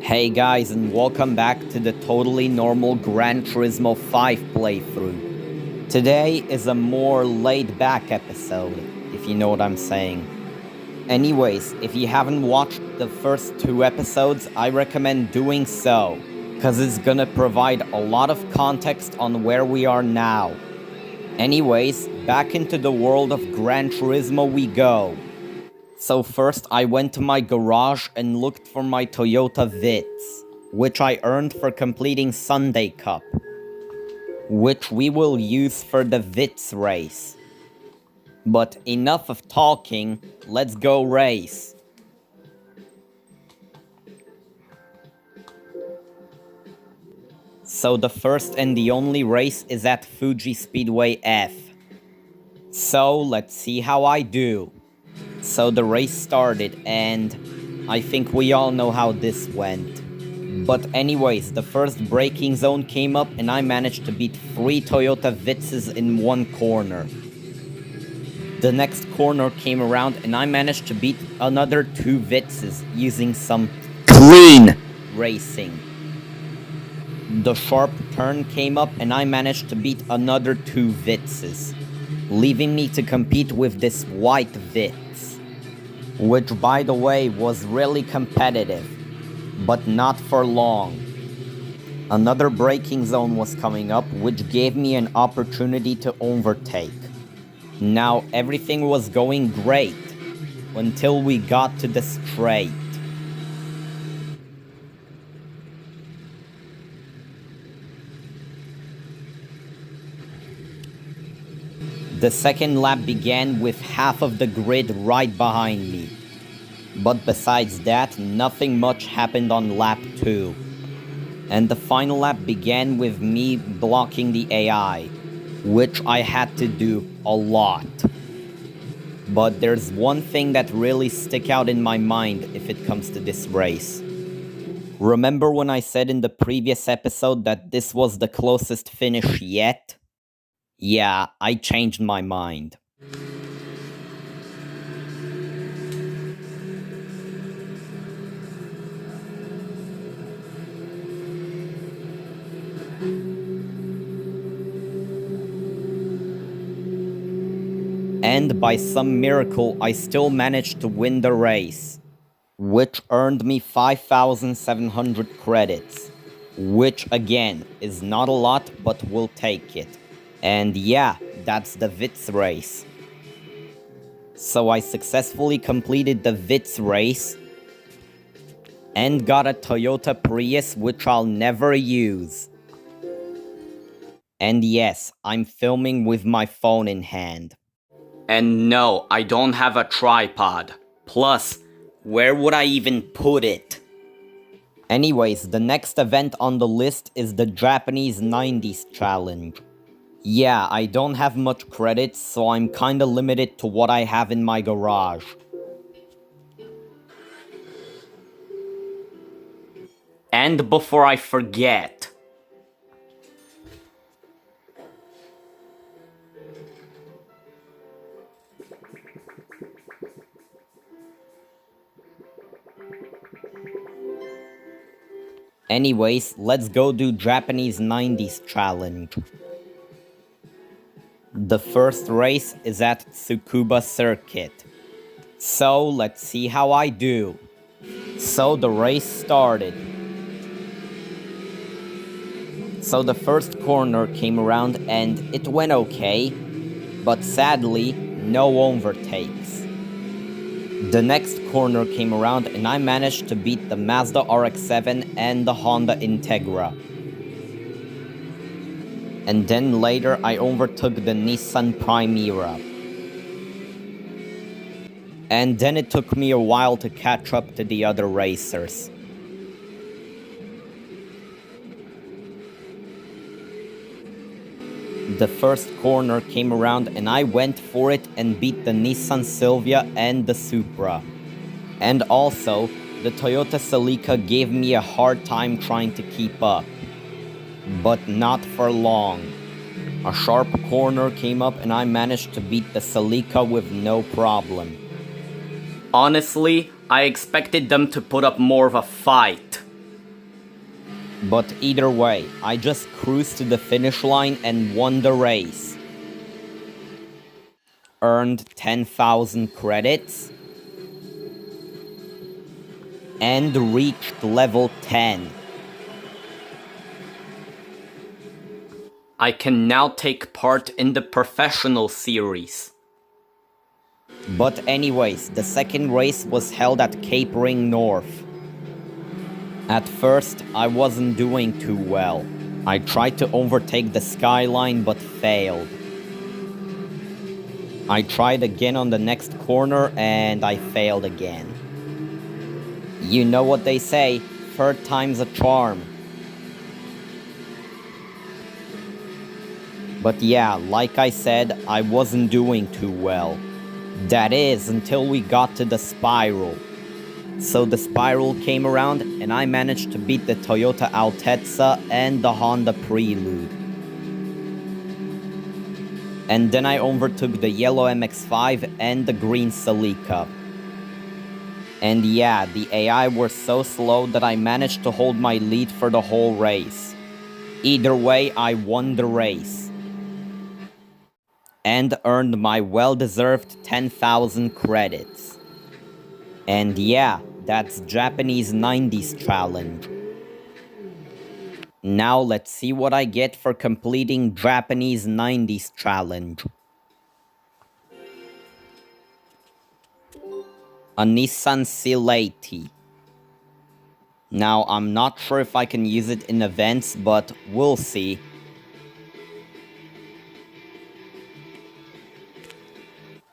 Hey guys, and welcome back to the totally normal Gran Turismo 5 playthrough. Today is a more laid-back episode, if you know what I'm saying. Anyways, if you haven't watched the first two episodes, I recommend doing so, cause it's gonna provide a lot of context on where we are now. Anyways, back into the world of Gran Turismo we go. So first I went to my garage and looked for my Toyota Vitz, which I earned for completing Sunday Cup, which we will use for the Vitz race. But enough of talking, let's go race. So the first and the only race is at Fuji Speedway F. So let's see how I do. So the race started, and I think we all know how this went. But anyways, the first braking zone came up and I managed to beat 3 Toyota Vitzes in one corner. The next corner came around and I managed to beat another 2 Vitzes using some clean racing. The sharp turn came up and I managed to beat another 2 Vitzes, leaving me to compete with this white Vitz, which by the way was really competitive, but not for long. Another braking zone was coming up, which gave me an opportunity to overtake. Now everything was going great, until we got to the straight. The second lap began with half of the grid right behind me. But besides that, nothing much happened on lap 2. And the final lap began with me blocking the AI, which I had to do a lot. But there's one thing that really stick out in my mind if it comes to this race. Remember when I said in the previous episode that this was the closest finish yet? Yeah, I changed my mind. And by some miracle, I still managed to win the race, which earned me 5,700 credits, which again is not a lot, but we'll take it. And yeah, that's the Vitz race. So I successfully completed the Vitz race and got a Toyota Prius, which I'll never use. And yes, I'm filming with my phone in hand. And no, I don't have a tripod. Plus, where would I even put it? Anyways, the next event on the list is the Japanese 90s challenge. Yeah, I don't have much credits, so I'm kinda limited to what I have in my garage. And before I forget, anyways, let's go do Japanese 90s challenge. The first race is at Tsukuba Circuit. So let's see how I do. So the race started. So the first corner came around and it went okay, but sadly, no overtakes. The next corner came around and I managed to beat the Mazda RX-7 and the Honda Integra. And then later I overtook the Nissan Primera. And then it took me a while to catch up to the other racers. The first corner came around and I went for it and beat the Nissan Silvia and the Supra. And also, the Toyota Celica gave me a hard time trying to keep up. But not for long. A sharp corner came up and I managed to beat the Celica with no problem. Honestly, I expected them to put up more of a fight. But either way, I just cruised to the finish line and won the race. Earned 10,000 credits and reached level 10. I can now take part in the professional series. But anyways, the second race was held at Cape Ring North. At first, I wasn't doing too well. I tried to overtake the skyline but failed. I tried again on the next corner and I failed again. You know what they say, third time's a charm. But yeah, like I said, I wasn't doing too well. That is, until we got to the spiral. So the spiral came around and I managed to beat the Toyota Altezza and the Honda Prelude. And then I overtook the yellow MX-5 and the green Celica. And yeah, the AI were so slow that I managed to hold my lead for the whole race. Either way, I won the race. And earned my well-deserved 10,000 credits. And yeah, that's Japanese 90s challenge. Now let's see what I get for completing Japanese 90s challenge. A Nissan Silati. Now I'm not sure if I can use it in events, but we'll see.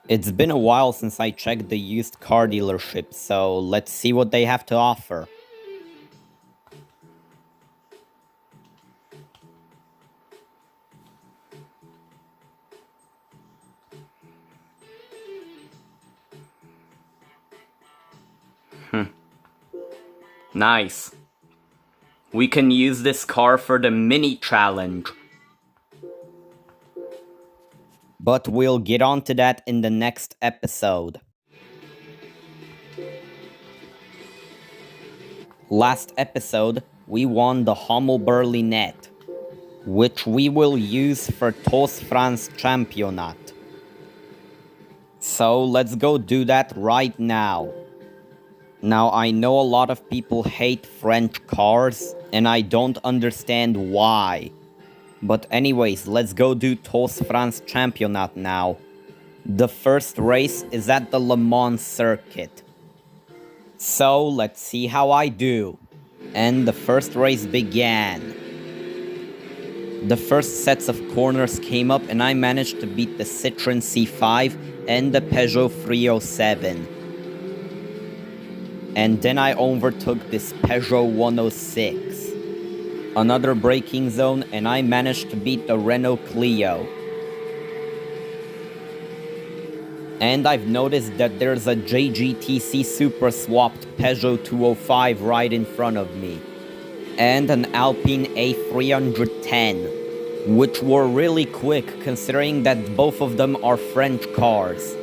It's been a while since I checked the used car dealership, so let's see what they have to offer. Nice. We can use this car for the mini challenge. But we'll get on to that in the next episode. Last episode, we won the Hummel Burley net, which we will use for TOS France Championat. So let's go do that right now. Now I know a lot of people hate French cars, and I don't understand why. But anyways, let's go do TOS France Championat now. The first race is at the Le Mans circuit. So let's see how I do. And the first race began. The first sets of corners came up and I managed to beat the Citroën C5 and the Peugeot 307. And then I overtook this Peugeot 106. Another braking zone and I managed to beat the Renault Clio. And I've noticed that there's a JGTC Super swapped Peugeot 205 right in front of me. And an Alpine A310, which were really quick considering that both of them are French cars.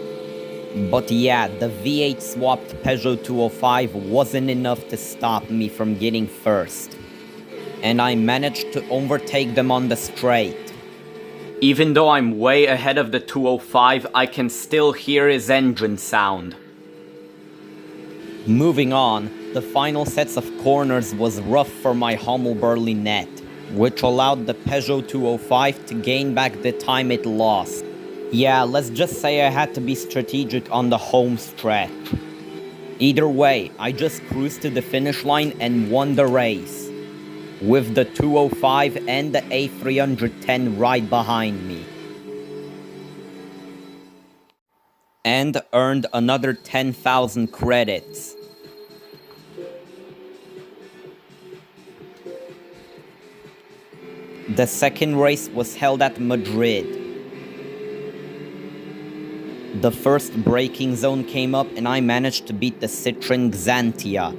But yeah, the V8 swapped Peugeot 205 wasn't enough to stop me from getting first. And I managed to overtake them on the straight. Even though I'm way ahead of the 205, I can still hear his engine sound. Moving on, the final sets of corners was rough for my Hummel Burley net, which allowed the Peugeot 205 to gain back the time it lost. Yeah, let's just say I had to be strategic on the home stretch. Either way, I just cruised to the finish line and won the race, with the 205 and the A310 right behind me. And earned another 10,000 credits. The second race was held at Madrid. The first braking zone came up and I managed to beat the Citroën Xantia.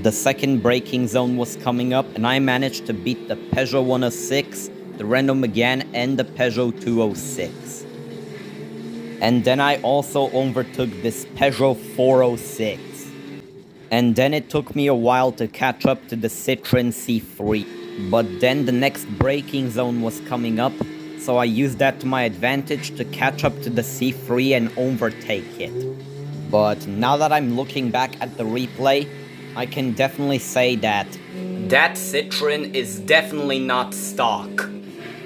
The second braking zone was coming up and I managed to beat the Peugeot 106, the Renault Megane and the Peugeot 206. And then I also overtook this Peugeot 406. And then it took me a while to catch up to the Citroen C3. But then the next braking zone was coming up, so I used that to my advantage to catch up to the C3 and overtake it. But now that I'm looking back at the replay, I can definitely say that Citroen is definitely not stock.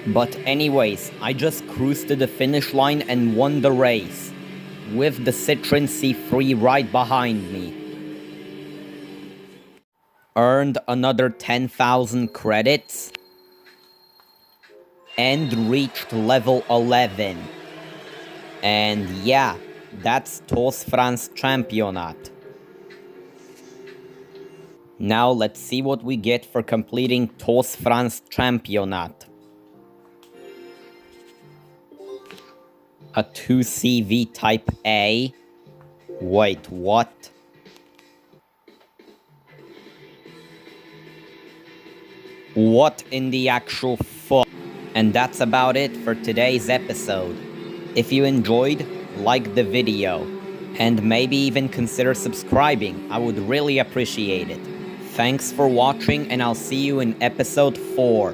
But anyways, I just cruised to the finish line and won the race, with the Citroen C3 right behind me. Earned another 10,000 credits, and reached level 11. And yeah, that's TOS France Championat. Now let's see what we get for completing TOS France Championat. A 2CV Type A. Wait, what? What in the actual fuck? And that's about it for today's episode. If you enjoyed, like the video, and maybe even consider subscribing. I would really appreciate it. Thanks for watching, and I'll see you in episode 4.